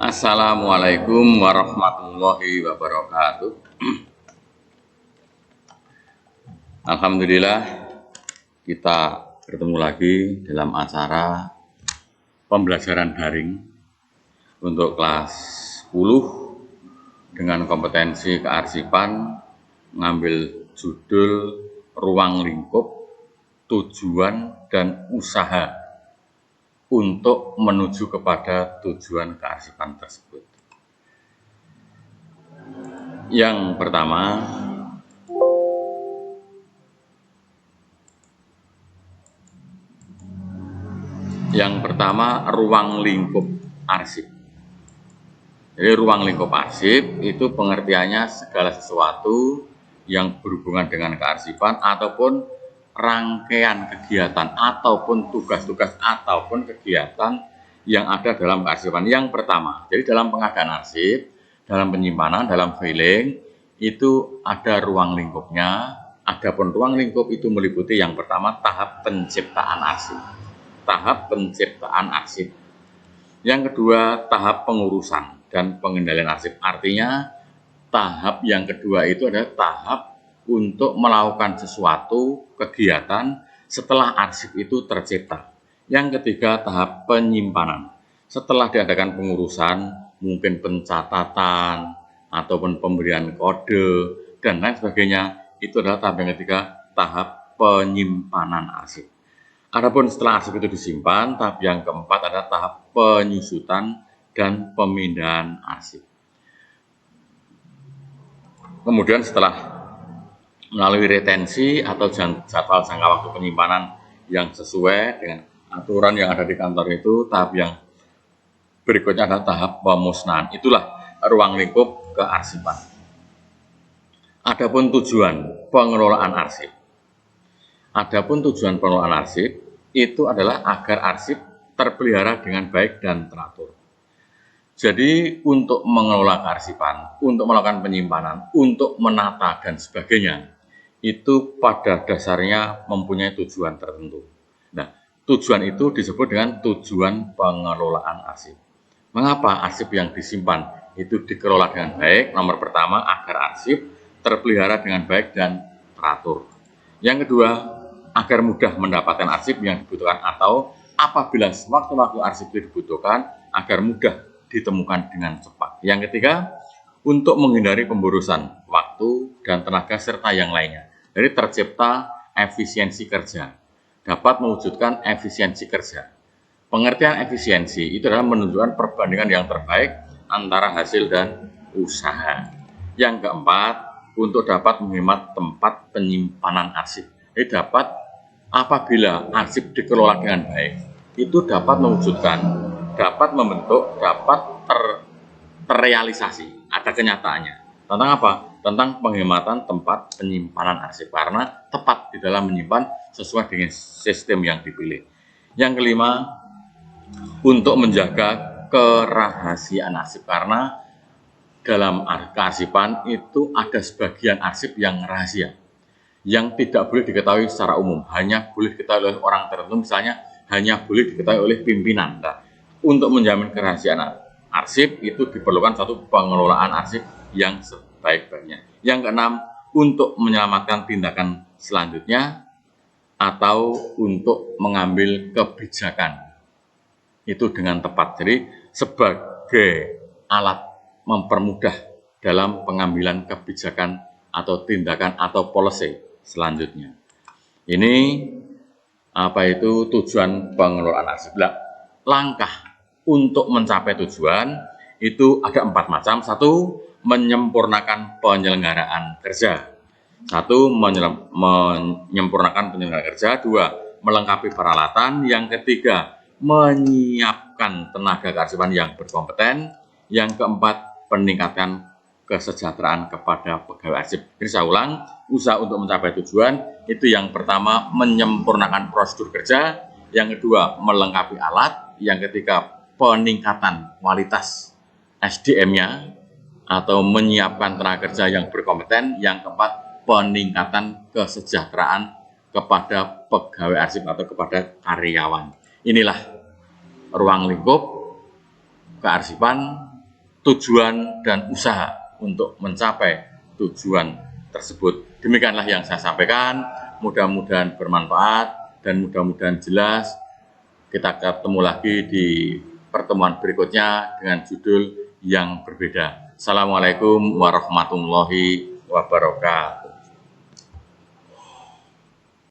Assalamualaikum warahmatullahi wabarakatuh. Alhamdulillah kita bertemu lagi dalam acara pembelajaran daring untuk kelas 10 dengan kompetensi kearsipan, ngambil judul ruang lingkup, tujuan dan usaha untuk menuju kepada tujuan kearsipan tersebut. Yang pertama ruang lingkup arsip. Jadi ruang lingkup arsip itu pengertiannya segala sesuatu yang berhubungan dengan kearsipan ataupun rangkaian kegiatan ataupun tugas-tugas ataupun kegiatan yang ada dalam kearsipan. Yang pertama, jadi dalam pengadaan arsip, dalam penyimpanan, dalam filing itu ada ruang lingkupnya. Adapun ruang lingkup itu meliputi yang pertama tahap penciptaan arsip. Tahap penciptaan arsip. Yang kedua, tahap pengurusan dan pengendalian arsip. Artinya tahap yang kedua itu adalah tahap untuk melakukan sesuatu kegiatan setelah arsip itu tercipta. Yang ketiga, tahap penyimpanan. Setelah diadakan pengurusan, mungkin pencatatan ataupun pemberian kode dan lain sebagainya, itu adalah tahap yang ketiga, tahap penyimpanan arsip. Adapun setelah arsip itu disimpan, tahap yang keempat adalah tahap penyusutan dan pemindahan arsip. Kemudian setelah melalui retensi atau jadwal jangka waktu penyimpanan yang sesuai dengan aturan yang ada di kantor itu, tahap yang berikutnya adalah tahap pemusnahan. Itulah ruang lingkup kearsipan. Adapun tujuan pengelolaan arsip. Adapun tujuan pengelolaan arsip itu adalah agar arsip terpelihara dengan baik dan teratur. Jadi untuk mengelola kearsipan, untuk melakukan penyimpanan, untuk menata dan sebagainya, itu pada dasarnya mempunyai tujuan tertentu. Nah, tujuan itu disebut dengan tujuan pengelolaan arsip. Mengapa arsip yang disimpan itu dikelola dengan baik? Nomor pertama, agar arsip terpelihara dengan baik dan teratur. Yang kedua, agar mudah mendapatkan arsip yang dibutuhkan atau apabila sewaktu-waktu arsip itu dibutuhkan, agar mudah ditemukan dengan cepat. Yang ketiga, untuk menghindari pemborosan waktu dan tenaga serta yang lainnya. Jadi tercipta efisiensi kerja, dapat mewujudkan efisiensi kerja. Pengertian efisiensi itu adalah menunjukkan perbandingan yang terbaik antara hasil dan usaha. Yang keempat, untuk dapat menghemat tempat penyimpanan arsip. Jadi dapat apabila arsip dikelola dengan baik, itu dapat mewujudkan, dapat membentuk, dapat terrealisasi, ada kenyataannya. Tentang apa? Tentang penghematan tempat penyimpanan arsip, karena tepat di dalam menyimpan sesuai dengan sistem yang dipilih. Yang kelima, untuk menjaga kerahasiaan arsip, karena dalam kearsipan itu ada sebagian arsip yang rahasia, yang tidak boleh diketahui secara umum, hanya boleh diketahui oleh orang tertentu, misalnya hanya boleh diketahui oleh pimpinan. Nah, untuk menjamin kerahasiaan arsip itu diperlukan satu pengelolaan arsip yang sebaik-baiknya. Yang keenam, untuk menyelamatkan tindakan selanjutnya atau untuk mengambil kebijakan itu dengan tepat. Jadi sebagai alat mempermudah dalam pengambilan kebijakan atau tindakan atau policy selanjutnya. Ini apa itu tujuan pengelolaan arsip. Langkah untuk mencapai tujuan itu ada 4 macam. Satu, menyempurnakan penyelenggaraan kerja. Satu, menyempurnakan penyelenggaraan kerja. Dua, melengkapi peralatan. Yang ketiga, menyiapkan tenaga kearsipan yang berkompeten. Yang keempat, peningkatan kesejahteraan kepada pegawai arsip. Jadi saya ulang, usaha untuk mencapai tujuan itu yang pertama menyempurnakan prosedur kerja, yang kedua melengkapi alat, yang ketiga peningkatan kualitas SDM-nya atau menyiapkan tenaga kerja yang berkompeten, yang keempat peningkatan kesejahteraan kepada pegawai arsip atau kepada karyawan. Inilah ruang lingkup kearsipan tujuan dan usaha untuk mencapai tujuan tersebut. Demikianlah yang saya sampaikan, mudah-mudahan bermanfaat dan mudah-mudahan jelas. Kita ketemu lagi di pertemuan berikutnya dengan judul yang berbeda. Assalamualaikum warahmatullahi wabarakatuh.